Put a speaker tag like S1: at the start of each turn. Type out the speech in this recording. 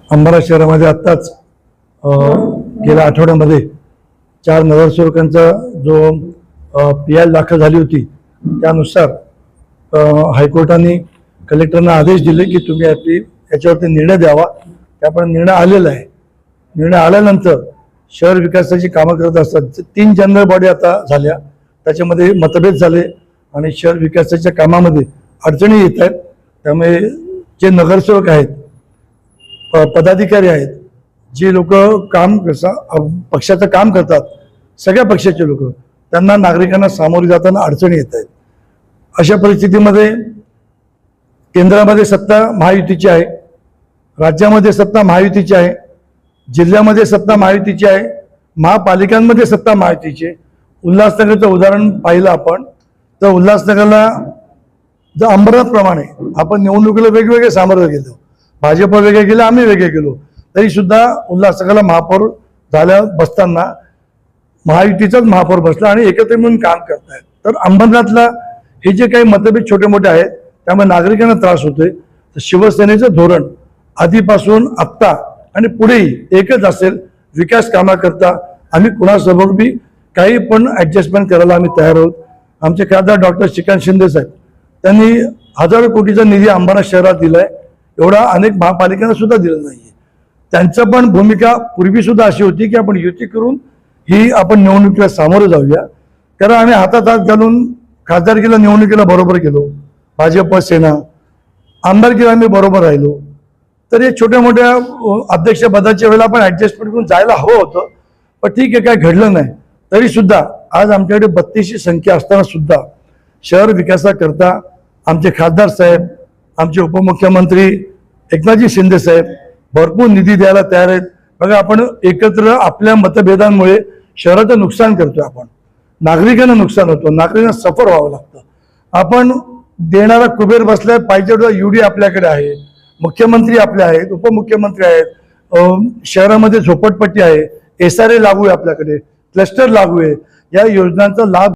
S1: अंबाला शहरामध्ये आत्ताच गेल्या आठवड्यामध्ये 4 नगरसेवकांचा जो PI दाखल झाली होती त्यानुसार हायकोर्टाने कलेक्टरना आदेश दिले की तुम्ही याच्यावरती निर्णय द्यावा। त्याप्रमाणे निर्णय आलेला आहे। निर्णय आल्यानंतर शहर विकासाची कामं करत असतात 3 जनरल बॉडी आता झाल्या, त्याच्यामध्ये मतभेद झाले आणि शहर विकासाच्या कामामध्ये अडचणी येत आहेत। त्यामुळे जे नगरसेवक आहेत, पदाधिकारी आहेत, जे लोक पक्षाचं काम करतात, सगळ्या पक्षाचे लोक, त्यांना नागरिकांना सामोरे जाताना अडचणी येत आहेत। अशा परिस्थितीमध्ये केंद्रामध्ये सत्ता महायुतीची आहे, राज्यामध्ये सत्ता महायुतीची आहे, जिल्ह्यामध्ये सत्ता महायुतीची आहे, महापालिकांमध्ये सत्ता महायुतीची आहे। उल्हासनगरचं उदाहरण पाहिलं आपण तर उल्हासनगरला जर अंबरनाथप्रमाणे आपण निवडणुकीला वेगवेगळे सामोरे गेलो, भाजप वेगळे गेले, आम्ही वेगळे गेलो, तरी सुद्धा उल्हासनगरला महापौर झाल्या बसताना महायुतीचाच महापौर बसला आणि एकत्र मिळून काम करतायत। तर अंबरनाथला हे जे काही मतभेद छोटे मोठे आहेत त्यामुळे नागरिकांना त्रास होतोय। तर शिवसेनेचं धोरण आधीपासून आत्ता आणि पुढेही एकच असेल, विकास कामाकरता आम्ही कुणासोबत बी काही पण ॲडजस्टमेंट करायला आम्ही तयार आहोत। आमचे खासदार डॉक्टर श्रीकांत शिंदे साहेब त्यांनी हजारो कोटीचा निधी अंबाला शहरात दिलाय, एवढा अनेक महापालिकांना सुद्धा दिला नाहीये। त्यांचं पण भूमिका पूर्वी सुद्धा अशी होती की आपण युती करून ही आपण निवडणुकीला सामोरे जाऊया, कारण आम्ही हातात हात घालून खासदारकीला निवडणुकीला बरोबर गेलो, भाजप सेना आमदारकीला आम्ही बरोबर राहिलो। तर हे छोट्या मोठ्या अध्यक्षपदाच्या वेळेला आपण ॲडजस्टमेंट करून जायला हवं होतं, पण ठीक आहे, काय घडलं नाही। तरी सुद्धा आज आमच्याकडे 32ची संख्या असताना सुद्धा शहर विकासाकरता आमचे खासदार साहेब, आमचे उपमुख्यमंत्री एकनाथजी शिंदे साहेब भरपूर निधी द्यायला तयार आहेत। बघा, आपण एकत्र आपल्या मतभेदांमुळे शहराचं नुकसान करतोय, आपण नागरिकांना नुकसान होतं, नागरिकांना सफर व्हावं लागतं। आपण देणारा कुबेर बसलाय, पाहिजे UD आपल्याकडे आहे, मुख्यमंत्री आपले आहेत, उपमुख्यमंत्री आहेत, शहरामध्ये झोपडपट्टी आहे, SRA लागू आहे, आपल्याकडे क्लस्टर लागू आहे। या योजनांचा लाभ